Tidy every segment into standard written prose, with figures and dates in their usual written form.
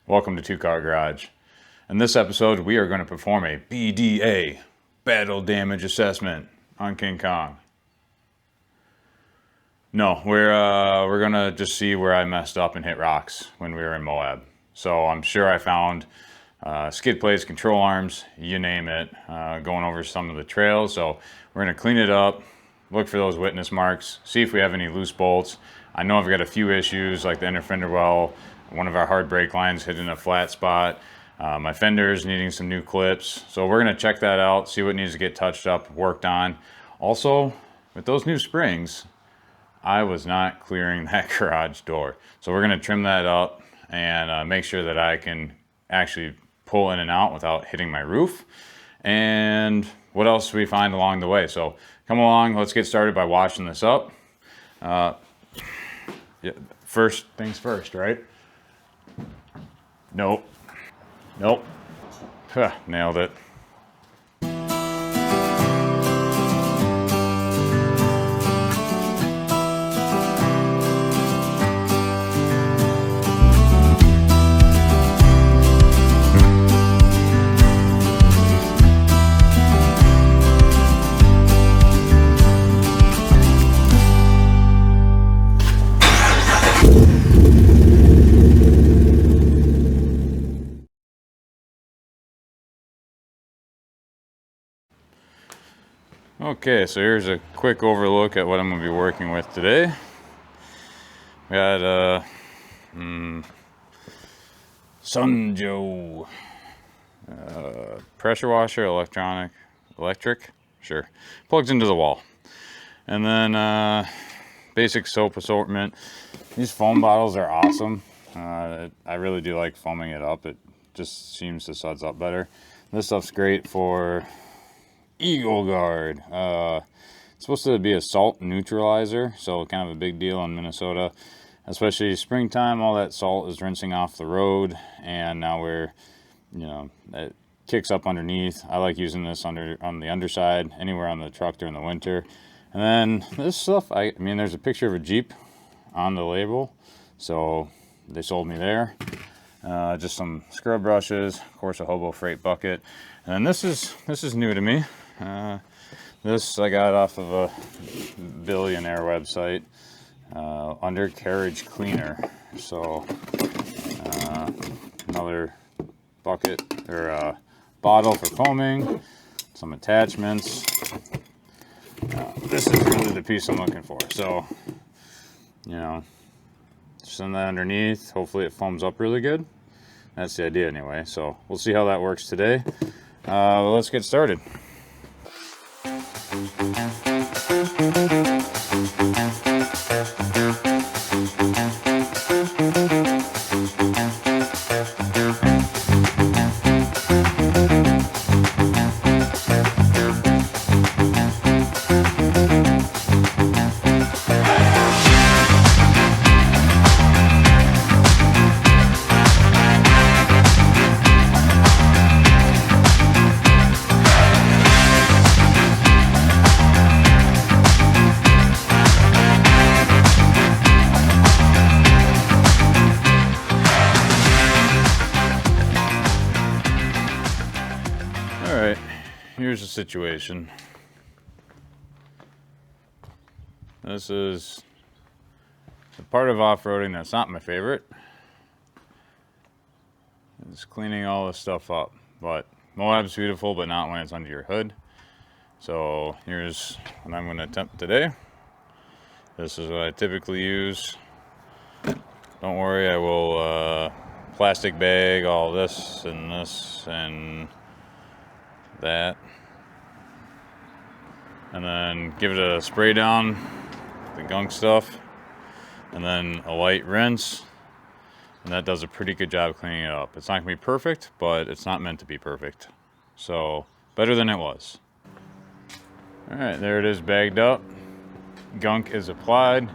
Welcome to Two Car Garage. In this episode, we are going to perform a BDA, Battle Damage Assessment, on King Kong. No, we're gonna just see where I messed up and hit rocks when we were in Moab. So I'm sure I found skid plates, control arms, you name it, going over some of the trails. So we're gonna clean it up, look for those witness marks, see if we have any loose bolts. I know I've got a few issues like the inner fender well, one of our hard brake lines hitting a flat spot, my fenders needing some new clips. So we're gonna check that out, see what needs to get touched up, worked on. Also, with those new springs, I was not clearing that garage door. So we're gonna trim that up and make sure that I can actually pull in and out without hitting my roof. And what else do we find along the way? So come along, let's get started by washing this up. Yeah, first things first, right? Nope. Nope. Huh, nailed it. Okay, so here's a quick overlook at what I'm going to be working with today. We got Sunjo pressure washer, electric, sure, plugs into the wall. And then basic soap assortment. These foam bottles are awesome. I really do like foaming it up. It just seems to suds up better. This stuff's great for Eagle Guard. It's supposed to be a salt neutralizer, so kind of a big deal in Minnesota, especially springtime. All that salt is rinsing off the road, and now it kicks up underneath. I like using this on the underside, anywhere on the truck during the winter. And then this stuff, I mean, there's a picture of a Jeep on the label, so they sold me there. Just some scrub brushes, of course, a hobo freight bucket, and then this is new to me. This I got off of a billionaire website, undercarriage cleaner. So another bucket or bottle for foaming, some attachments. This is really the piece I'm looking for. So send that underneath. Hopefully it foams up really good. That's the idea anyway. So we'll see how that works today. Let's get started. Here's the situation. This is the part of off-roading that's not my favorite. It's cleaning all this stuff up. But Moab's beautiful, but not when it's under your hood. So here's what I'm going to attempt today. This is what I typically use. Don't worry, I will plastic bag all this and that, and then give it a spray down, the gunk stuff, and then a light rinse, and that does a pretty good job cleaning it up. It's not gonna be perfect, but it's not meant to be perfect, so better than it was. All right, there it is, bagged up. Gunk is applied.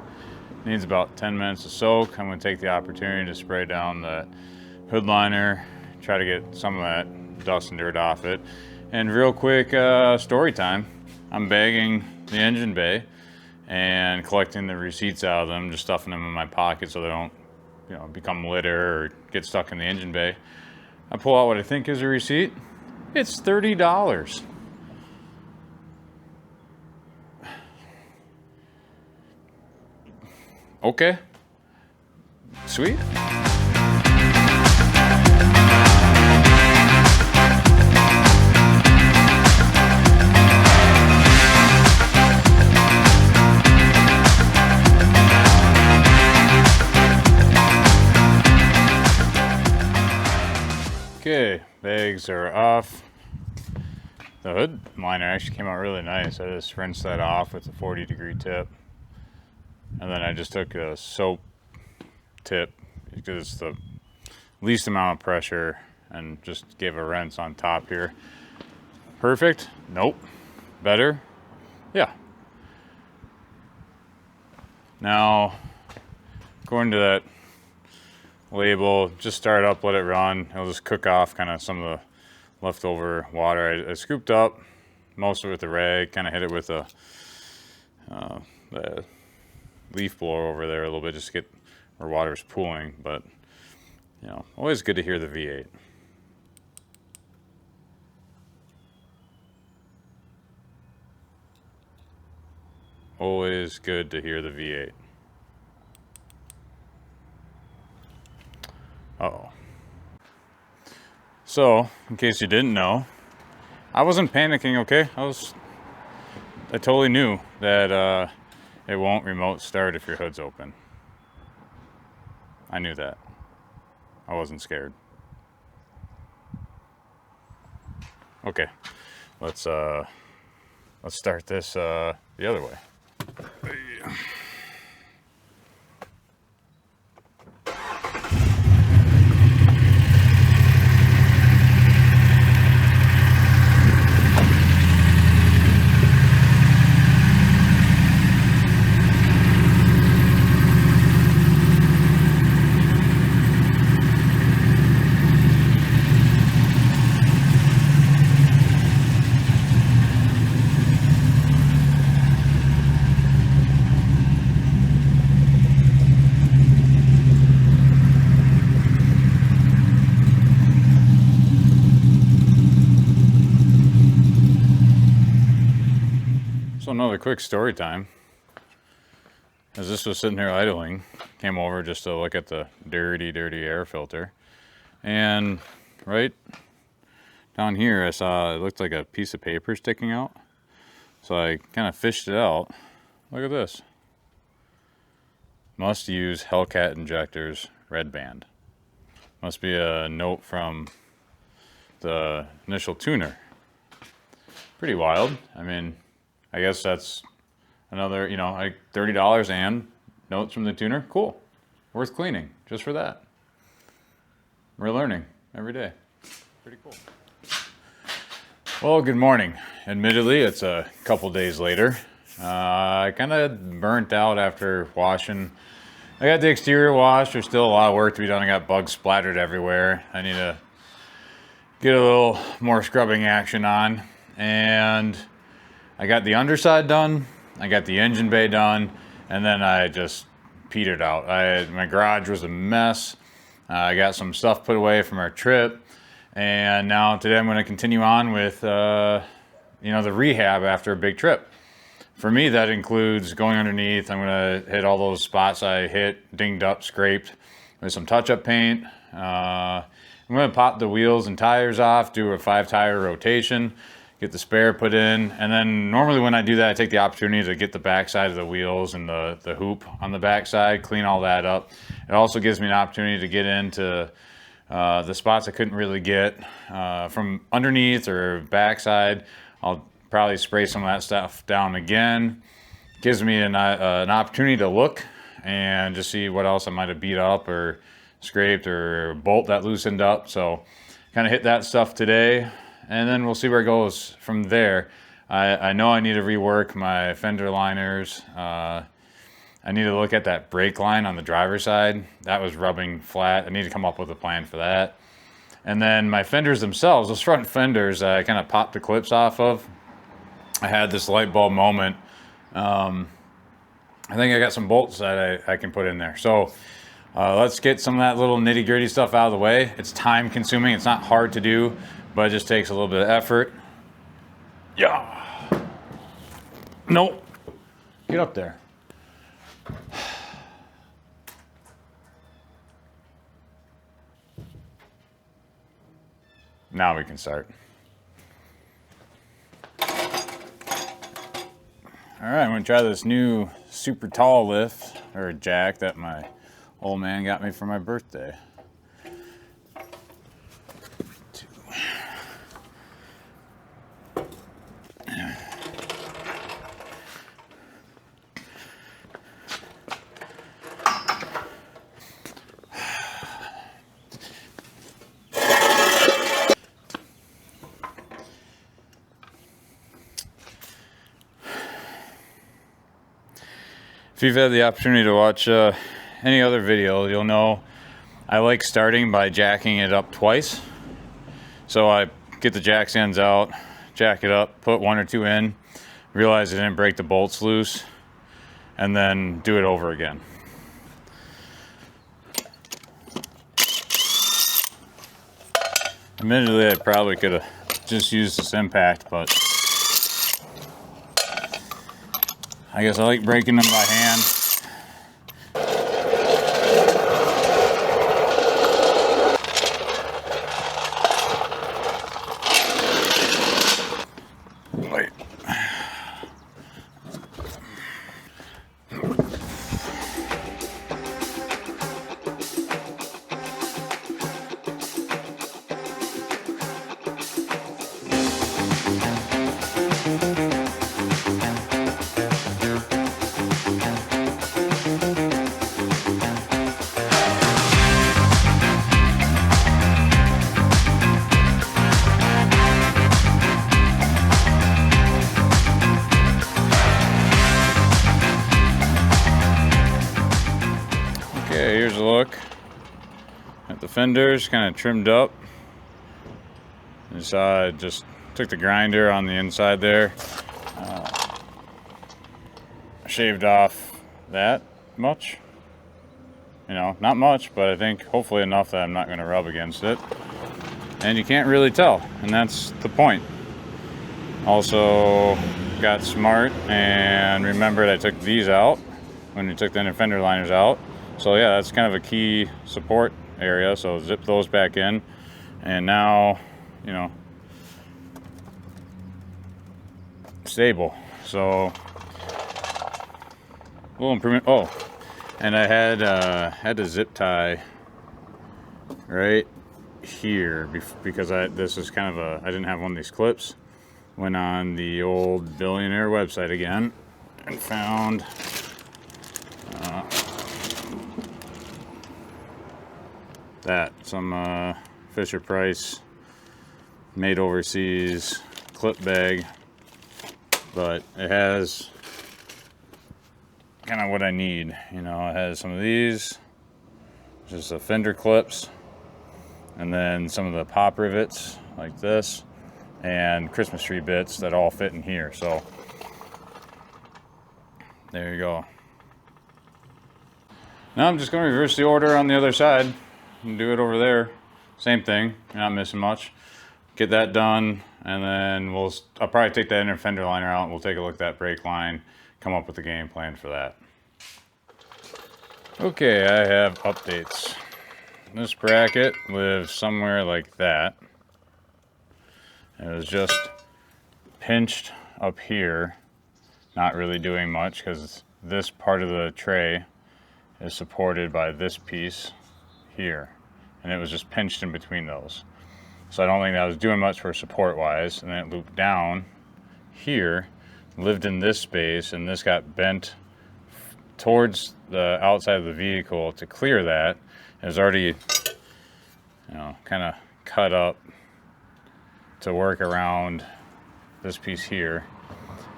Needs about 10 minutes to soak. I'm gonna take the opportunity to spray down the hood liner, try to get some of that dust and dirt off it. And real quick story time. I'm bagging the engine bay and collecting the receipts out of them, just stuffing them in my pocket so they don't you know, become litter or get stuck in the engine bay. I pull out what I think is a receipt. It's $30. Okay. Sweet. Okay, bags are off. The hood liner actually came out really nice. I just rinsed that off with a 40-degree tip. And then I just took a soap tip because it's the least amount of pressure and just gave a rinse on top here. Perfect? Nope. Better? Yeah. Now, according to that label, just start up, let it run. It'll just cook off kind of some of the leftover water. I scooped up most of it with a rag, kind of hit it with a the leaf blower over there a little bit just to get where water's pooling. But, you know, always good to hear the V8. Always good to hear the V8. Uh-oh. So, in case you didn't know, I wasn't panicking, okay? I totally knew that it won't remote start if your hood's open. I knew that. I wasn't scared. Okay, let's start this the other way. So another quick story time. As this was sitting here idling, came over just to look at the dirty air filter. And right down here I saw it looked like a piece of paper sticking out. So I kind of fished it out. Look at this. Must use Hellcat injectors, red band. Must be a note from the initial tuner. Pretty wild. I mean, I guess that's another, you know, like $30 and notes from the tuner. Cool. Worth cleaning just for that. We're learning every day. Pretty cool. Well, good morning. Admittedly, it's a couple days later. I kind of burnt out after washing. I got the exterior washed. There's still a lot of work to be done. I got bugs splattered everywhere. I need to get a little more scrubbing action on. And I got the underside done, I got the engine bay done, and then I just petered out. My garage was a mess. I got some stuff put away from our trip, and now today I'm going to continue on with you know, the rehab after a big trip. For me, that includes going underneath. I'm going to hit all those spots I hit, dinged up, scraped with some touch-up paint. I'm going to pop the wheels and tires off, do a 5-tire rotation, get the spare put in, and then normally when I do that, I take the opportunity to get the backside of the wheels and the hoop on the backside, clean all that up. It also gives me an opportunity to get into the spots I couldn't really get from underneath or backside. I'll probably spray some of that stuff down again. Gives me an opportunity to look and just see what else I might have beat up or scraped or bolt that loosened up. So kind of hit that stuff today. And then we'll see where it goes from there. I know I need to rework my fender liners. I need to look at that brake line on the driver's side. That was rubbing flat. I need to come up with a plan for that. And then my fenders themselves, those front fenders, I kind of popped the clips off of. I had this light bulb moment. I think I got some bolts that I can put in there. So Let's get some of that little nitty gritty stuff out of the way. It's time consuming. It's not hard to do, but it just takes a little bit of effort. Yeah. Nope. Get up there. Now we can start. All right, I'm gonna try this new super tall lift or jack that my old man got me for my birthday. If you've had the opportunity to watch any other video, you'll know I like starting by jacking it up twice. So I get the jack stands out, jack it up, put 1 or 2 in, realize I didn't break the bolts loose, and then do it over again. Admittedly, I probably could have just used this impact, but I guess I like breaking them by hand. Wait. Okay, here's a look at the fenders, kind of trimmed up. Just took the grinder on the inside there, shaved off that much. You know, not much, but I think hopefully enough that I'm not going to rub against it. And you can't really tell, and that's the point. Also got smart and remembered I took these out when we took the inner fender liners out. So yeah, that's kind of a key support area. So zip those back in, and now, you know, stable. So a little improvement. Oh, and I had to zip tie right here because this is kind of I didn't have one of these clips. Went on the old Billionaire website again and found some Fisher Price made overseas clip bag, but it has kind of what I need. You know, it has some of these, just the fender clips, and then some of the pop rivets like this, and Christmas tree bits that all fit in here. So there you go. Now I'm just going to reverse the order on the other side and do it over there. Same thing, you're not missing much. Get that done, and then I'll probably take that inner fender liner out and we'll take a look at that brake line, come up with a game plan for that. Okay, I have updates. This bracket lives somewhere like that. It was just pinched up here, not really doing much because this part of the tray is supported by this piece here, and it was just pinched in between those. So I don't think that was doing much for support wise. And then it looped down here, lived in this space, and this got bent towards the outside of the vehicle to clear that. It was already, you know, kind of cut up to work around this piece here,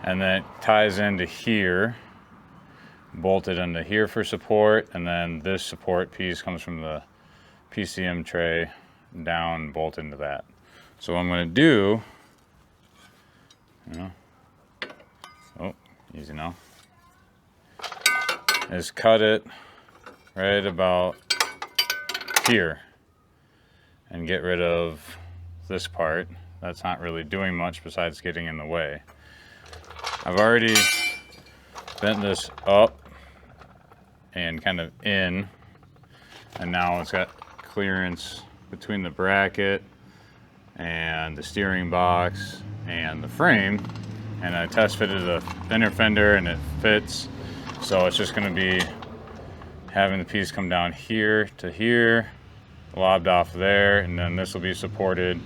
and then it ties into here, bolted into here for support, and then this support piece comes from the PCM tray down, bolt into that. So what I'm going to do, you know, oh, easy now, is cut it right about here and get rid of this part. That's not really doing much besides getting in the way. I've already bent this up and kind of in, and now it's got clearance between the bracket and the steering box and the frame, and I test fitted a thinner fender and it fits. So it's just going to be having the piece come down here to here, lobbed off there, and then this will be supported,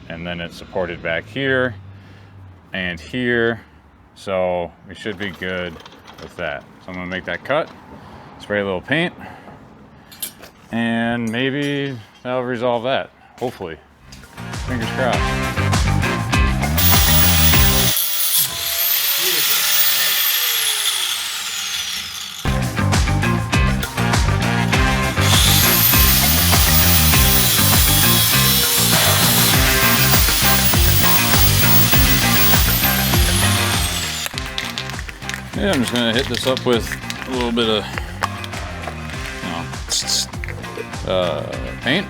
and then it's supported back here and here. So we should be good with that. So I'm going to make that cut, spray a little paint, and maybe that'll resolve that, hopefully. Fingers crossed. Yeah, I'm just gonna hit this up with a little bit of, paint,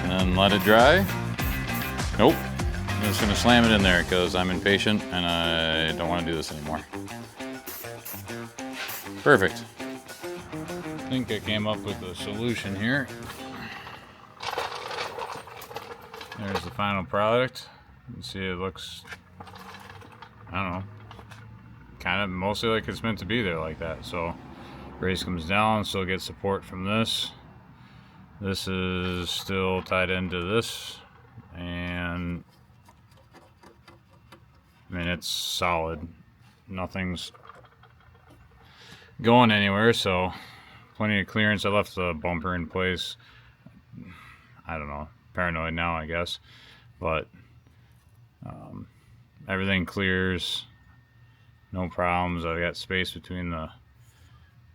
and then let it dry. Nope, I'm just gonna slam it in there because I'm impatient and I don't want to do this anymore. Perfect. I think I came up with a solution here. There's the final product. You can see it looks, I don't know, kind of mostly like it's meant to be there like that. So brace comes down, still gets support from this. This is still tied into this, and I mean, it's solid. Nothing's going anywhere, so plenty of clearance. I left the bumper in place. I don't know, paranoid now, I guess, but everything clears, no problems. I've got space between the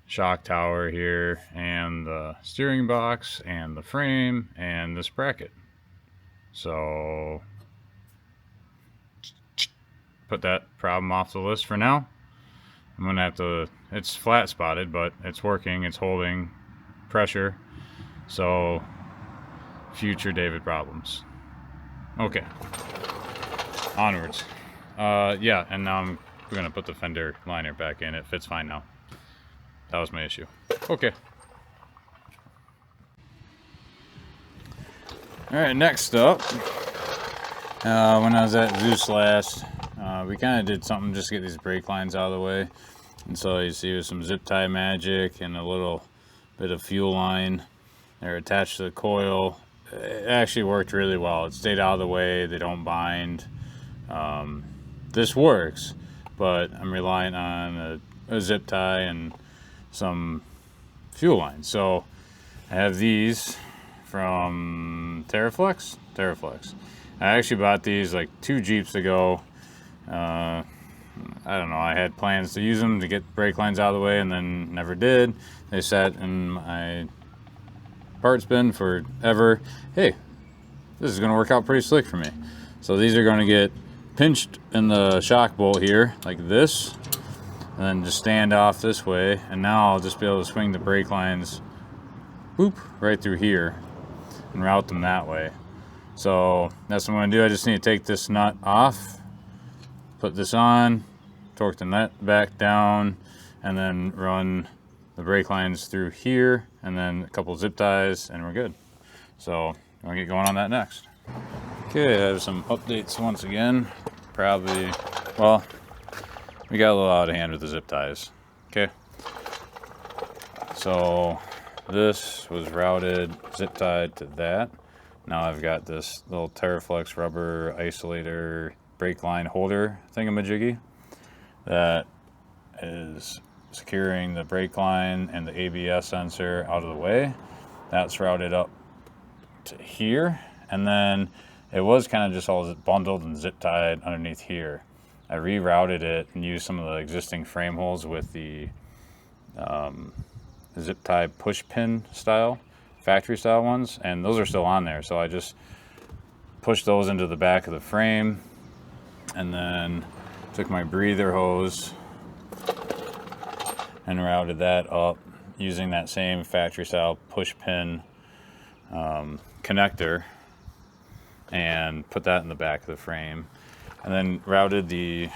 shock tower here and the steering box and the frame and this bracket. So put that problem off the list for now. I'm gonna have to, it's flat spotted, but it's working, it's holding pressure. So future David problems. Okay, onwards. Yeah, and now we're gonna put the fender liner back in. It fits fine now. That was my issue. Okay. All right, next up, when I was at Zeus last, we kind of did something just to get these brake lines out of the way. And so you see with some zip tie magic and a little bit of fuel line, they're attached to the coil. It actually worked really well. It stayed out of the way. They don't bind. This works, but I'm relying on a zip tie and some fuel lines. So I have these from Terraflex. I actually bought these like 2 Jeeps ago. I don't know, I had plans to use them to get brake lines out of the way and then never did. They sat in my parts bin forever. Hey, this is gonna work out pretty slick for me. So these are gonna get pinched in the shock bolt here like this, and then just stand off this way, and now I'll just be able to swing the brake lines boop right through here and route them that way. So that's what I'm gonna do. I just need to take this nut off, put this on, torque the nut back down, and then run the brake lines through here, and then a couple zip ties, and we're good. So I'll get going on that next. Okay, I have some updates once again. Probably, well, we got a little out of hand with the zip ties. Okay, so this was routed, zip tied to that. Now I've got this little Terraflex rubber isolator brake line holder thingamajiggy that is securing the brake line and the ABS sensor out of the way. That's routed up to here, and then it was kind of just all bundled and zip tied underneath here. I rerouted it and used some of the existing frame holes with the zip tie push pin style, factory style ones, and those are still on there. So I just pushed those into the back of the frame, and then took my breather hose and routed that up using that same factory style push pin connector, and put that in the back of the frame, and then routed the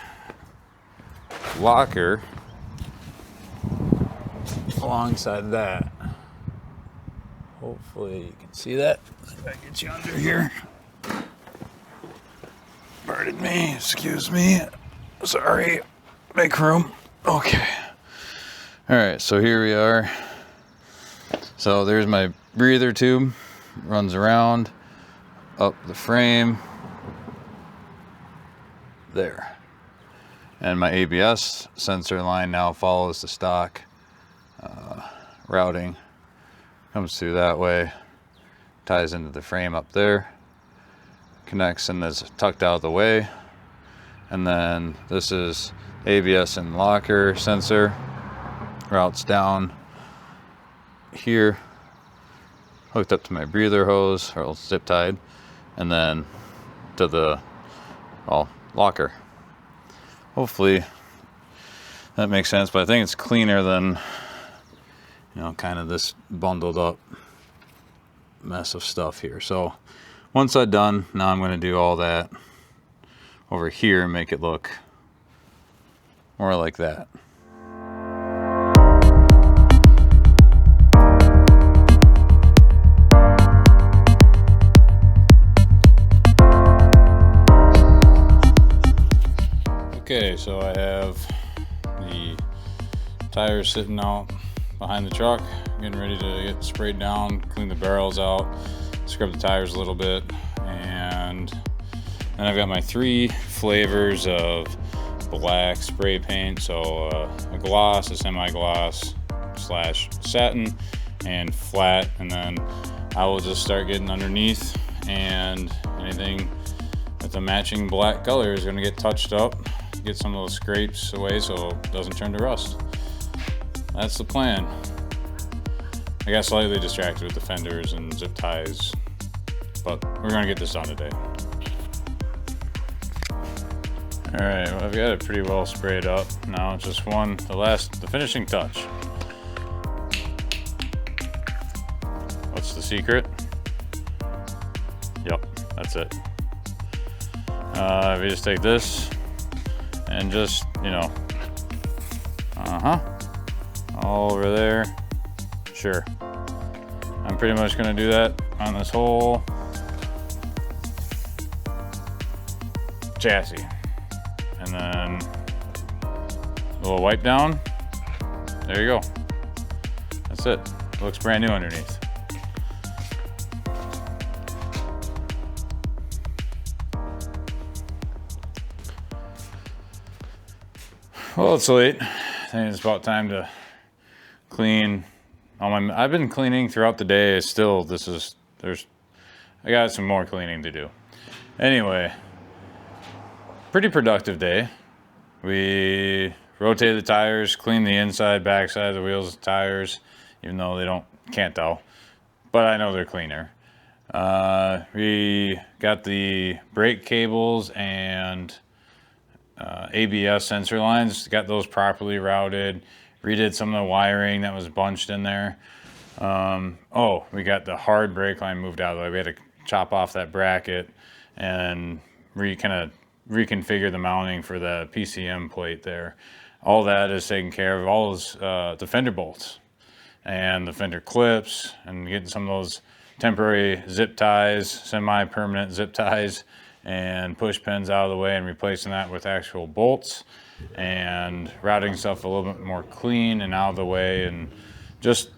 locker alongside that. Hopefully you can see that. If I get you under here. Pardon me, excuse me. Sorry. Make room. Okay. Alright, so here we are. So there's my breather tube. Runs around, up the frame. There. And my ABS sensor line now follows the stock routing. Comes through that way, ties into the frame up there, connects and is tucked out of the way. And then this is ABS and locker sensor, routes down here, hooked up to my breather hose, or zip tied, and then to the locker. Hopefully that makes sense, but I think it's cleaner than, you know, kind of this bundled up mess of stuff here. So once I'm done, now I'm going to do all that over here and make it look more like that. Okay, so I have the tires sitting out behind the truck, getting ready to get sprayed down, clean the barrels out, scrub the tires a little bit, and then I've got my 3 flavors of black spray paint. So a gloss, a semi-gloss / satin, and flat. And then I will just start getting underneath, and anything with the matching black color is going to get touched up, get some of those scrapes away so it doesn't turn to rust. That's the plan. I got slightly distracted with the fenders and zip ties, but we're gonna get this done today. All right, well, I've got it pretty well sprayed up. Now it's just the finishing touch. What's the secret? Yep, that's it. If you just take this and just, you know, all over there. Sure. I'm pretty much gonna do that on this whole chassis. And then a little wipe down. There you go. That's it. It looks brand new underneath. Well, it's late. I think it's about time to clean all my. I've been cleaning throughout the day. Still, I got some more cleaning to do. Anyway, pretty productive day. We rotated the tires, cleaned the inside, backside of the wheels, the tires, even though they can't tell, but I know they're cleaner. We got the brake cables and ABS sensor lines, got those properly routed, redid some of the wiring that was bunched in there. We got the hard brake line moved out of the way. We had to chop off that bracket and kind of reconfigure the mounting for the PCM plate there. All that is taken care of. All those the fender bolts and the fender clips, and getting some of those temporary zip ties, semi-permanent zip ties and push pins out of the way, and replacing that with actual bolts, and routing stuff a little bit more clean and out of the way, and just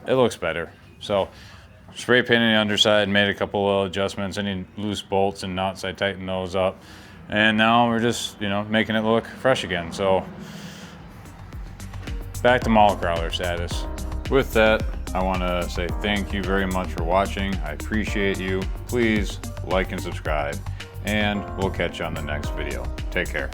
it looks better. So spray painted the underside, made a couple of adjustments, any loose bolts and nuts, I tightened those up, and now we're just, you know, making it look fresh again. So back to mall crawler status. With that, I want to say thank you very much for watching. I appreciate you. Please like and subscribe, and we'll catch you on the next video. Take care.